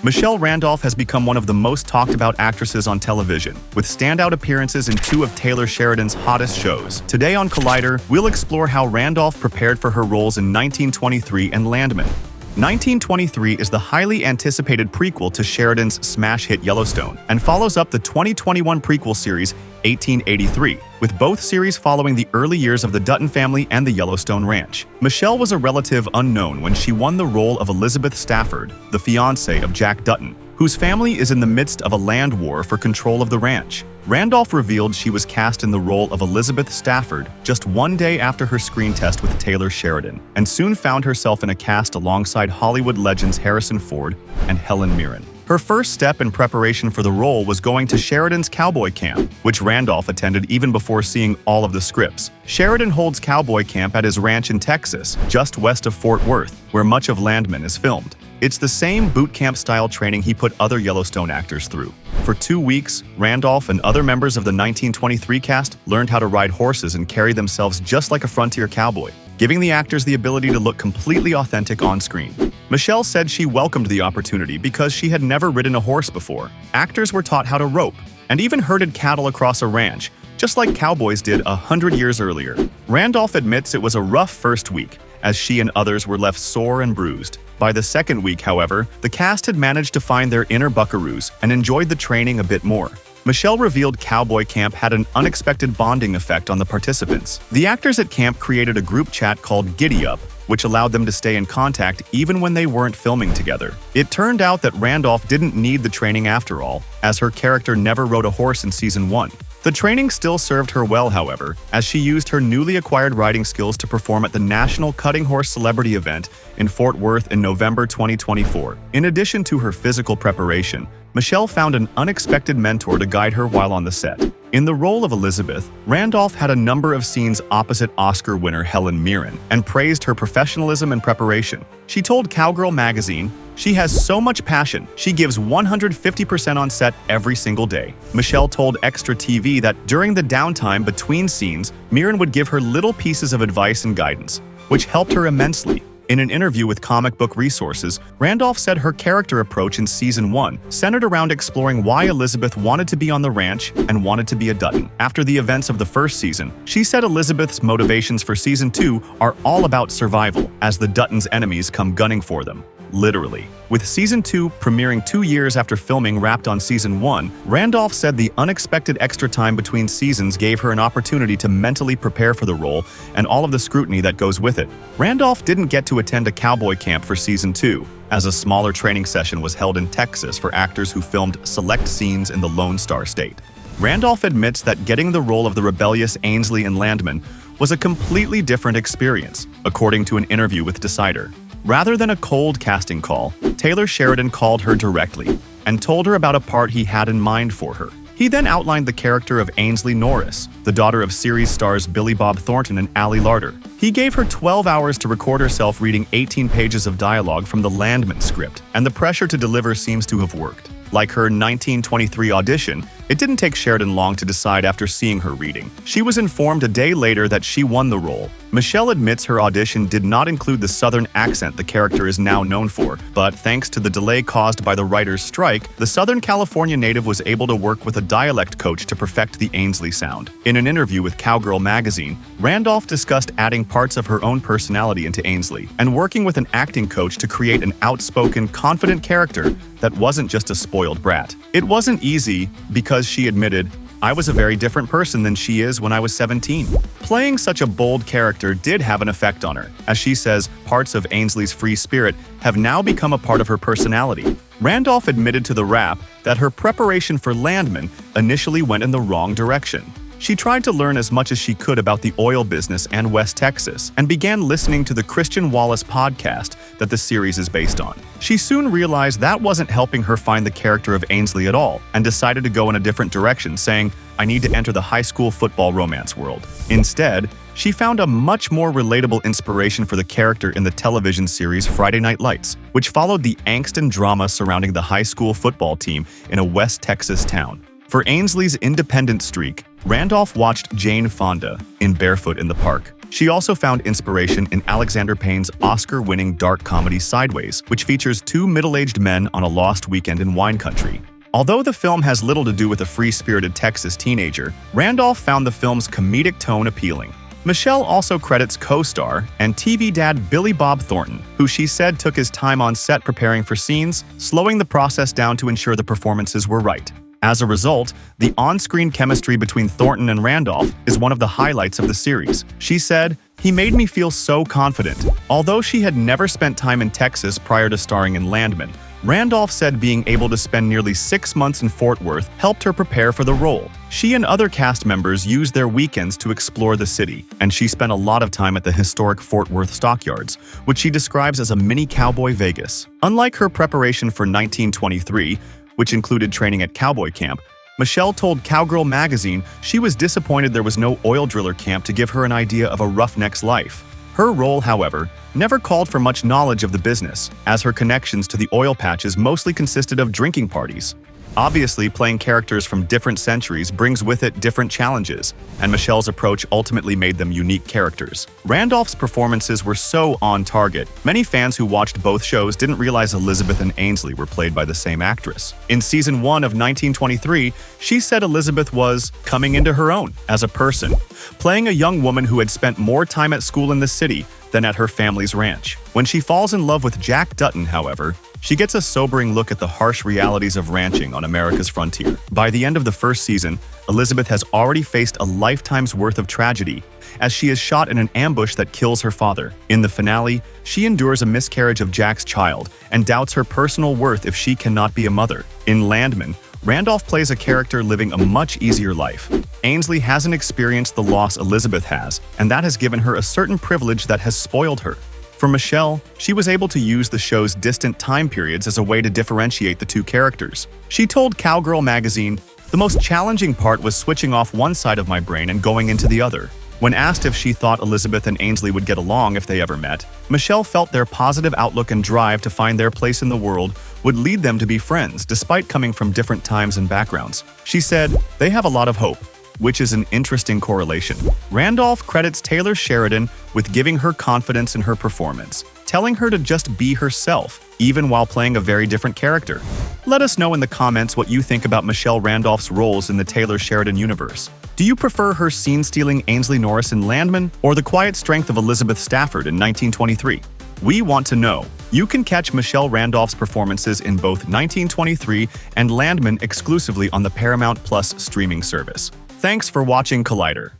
Michelle Randolph has become one of the most talked about actresses on television, with standout appearances in two of Taylor Sheridan's hottest shows. Today on Collider, we'll explore how Randolph prepared for her roles in 1923 and Landman. 1923 is the highly anticipated prequel to Sheridan's smash hit Yellowstone and follows up the 2021 prequel series 1883, with both series following the early years of the Dutton family and the Yellowstone Ranch. Michelle was a relative unknown when she won the role of Elizabeth Stafford, the fiancée of Jack Dutton, whose family is in the midst of a land war for control of the ranch. Randolph revealed she was cast in the role of Elizabeth Stafford just one day after her screen test with Taylor Sheridan, and soon found herself in a cast alongside Hollywood legends Harrison Ford and Helen Mirren. Her first step in preparation for the role was going to Sheridan's cowboy camp, which Randolph attended even before seeing all of the scripts. Sheridan holds cowboy camp at his ranch in Texas, just west of Fort Worth, where much of Landman is filmed. It's the same boot camp-style training he put other Yellowstone actors through. For 2 weeks, Randolph and other members of the 1923 cast learned how to ride horses and carry themselves just like a frontier cowboy, giving the actors the ability to look completely authentic on screen. Michelle said she welcomed the opportunity because she had never ridden a horse before. Actors were taught how to rope, and even herded cattle across a ranch, just like cowboys did 100 years earlier. Randolph admits it was a rough first week, as she and others were left sore and bruised. By the second week, however, the cast had managed to find their inner buckaroos and enjoyed the training a bit more. Michelle revealed cowboy camp had an unexpected bonding effect on the participants. The actors at camp created a group chat called Giddy Up, which allowed them to stay in contact even when they weren't filming together. It turned out that Randolph didn't need the training after all, as her character never rode a horse in season 1. The training still served her well, however, as she used her newly acquired riding skills to perform at the National Cutting Horse Celebrity event in Fort Worth in November 2024. In addition to her physical preparation, Michelle found an unexpected mentor to guide her while on the set. In the role of Elizabeth, Randolph had a number of scenes opposite Oscar winner Helen Mirren and praised her professionalism and preparation. She told Cowgirl magazine, "She has so much passion, she gives 150% on set every single day." Michelle told Extra TV that during the downtime between scenes, Mirren would give her little pieces of advice and guidance, which helped her immensely. In an interview with Comic Book Resources, Randolph said her character approach in season 1 centered around exploring why Elizabeth wanted to be on the ranch and wanted to be a Dutton. After the events of the first season, she said Elizabeth's motivations for season 2 are all about survival, as the Duttons' enemies come gunning for them. Literally. With season 2 premiering 2 years after filming wrapped on season 1, Randolph said the unexpected extra time between seasons gave her an opportunity to mentally prepare for the role and all of the scrutiny that goes with it. Randolph didn't get to attend a cowboy camp for season 2, as a smaller training session was held in Texas for actors who filmed select scenes in the Lone Star State. Randolph admits that getting the role of the rebellious Ainsley in Landman was a completely different experience, according to an interview with Decider. Rather than a cold casting call, Taylor Sheridan called her directly and told her about a part he had in mind for her. He then outlined the character of Ainsley Norris, the daughter of series stars Billy Bob Thornton and Allie Larder. He gave her 12 hours to record herself reading 18 pages of dialogue from the Landman script, and the pressure to deliver seems to have worked. Like her 1923 audition, it didn't take Sheridan long to decide after seeing her reading. She was informed a day later that she won the role. Michelle admits her audition did not include the southern accent the character is now known for, but thanks to the delay caused by the writer's strike, the Southern California native was able to work with a dialect coach to perfect the Ainsley sound. In an interview with Cowgirl magazine, Randolph discussed adding parts of her own personality into Ainsley and working with an acting coach to create an outspoken, confident character that wasn't just a spoiled brat. It wasn't easy because she admitted, "I was a very different person than she is when I was 17. Playing such a bold character did have an effect on her. As she says, parts of Ainsley's free spirit have now become a part of her personality. Randolph admitted to The Wrap that her preparation for Landman initially went in the wrong direction. She tried to learn as much as she could about the oil business and West Texas, and began listening to the Christian Wallace podcast that the series is based on. She soon realized that wasn't helping her find the character of Ainsley at all, and decided to go in a different direction, saying, "I need to enter the high school football romance world." Instead, she found a much more relatable inspiration for the character in the television series Friday Night Lights, which followed the angst and drama surrounding the high school football team in a West Texas town. For Ainsley's independent streak, Randolph watched Jane Fonda in Barefoot in the Park. She also found inspiration in Alexander Payne's Oscar-winning dark comedy Sideways, which features two middle-aged men on a lost weekend in wine country. Although the film has little to do with a free-spirited Texas teenager, Randolph found the film's comedic tone appealing. Michelle also credits co-star and TV dad Billy Bob Thornton, who she said took his time on set preparing for scenes, slowing the process down to ensure the performances were right. As a result, the on-screen chemistry between Thornton and Randolph is one of the highlights of the series. She said, "He made me feel so confident." Although she had never spent time in Texas prior to starring in Landman, Randolph said being able to spend nearly 6 months in Fort Worth helped her prepare for the role. She and other cast members used their weekends to explore the city, and she spent a lot of time at the historic Fort Worth stockyards, which she describes as a mini cowboy Vegas. Unlike her preparation for 1923, which included training at cowboy camp, Michelle told Cowgirl magazine she was disappointed there was no oil driller camp to give her an idea of a roughneck's life. Her role, however, never called for much knowledge of the business, as her connections to the oil patches mostly consisted of drinking parties. Obviously, playing characters from different centuries brings with it different challenges, and Michelle's approach ultimately made them unique characters. Randolph's performances were so on target, many fans who watched both shows didn't realize Elizabeth and Ainsley were played by the same actress. In Season 1 of 1923, she said Elizabeth was coming into her own as a person, playing a young woman who had spent more time at school in the city than at her family's ranch. When she falls in love with Jack Dutton, however, she gets a sobering look at the harsh realities of ranching on America's frontier. By the end of the first season, Elizabeth has already faced a lifetime's worth of tragedy, as she is shot in an ambush that kills her father. In the finale, she endures a miscarriage of Jack's child and doubts her personal worth if she cannot be a mother. In Landman, Randolph plays a character living a much easier life. Ainsley hasn't experienced the loss Elizabeth has, and that has given her a certain privilege that has spoiled her. For Michelle, she was able to use the show's distant time periods as a way to differentiate the two characters. She told Cowgirl magazine, "The most challenging part was switching off one side of my brain and going into the other." When asked if she thought Elizabeth and Ainsley would get along if they ever met, Michelle felt their positive outlook and drive to find their place in the world would lead them to be friends despite coming from different times and backgrounds. She said, "They have a lot of hope," which is an interesting correlation. Randolph credits Taylor Sheridan with giving her confidence in her performance, telling her to just be herself, even while playing a very different character. Let us know in the comments what you think about Michelle Randolph's roles in the Taylor Sheridan universe. Do you prefer her scene-stealing Ainsley Norris in Landman or the quiet strength of Elizabeth Stafford in 1923? We want to know. You can catch Michelle Randolph's performances in both 1923 and Landman exclusively on the Paramount Plus streaming service. Thanks for watching Collider.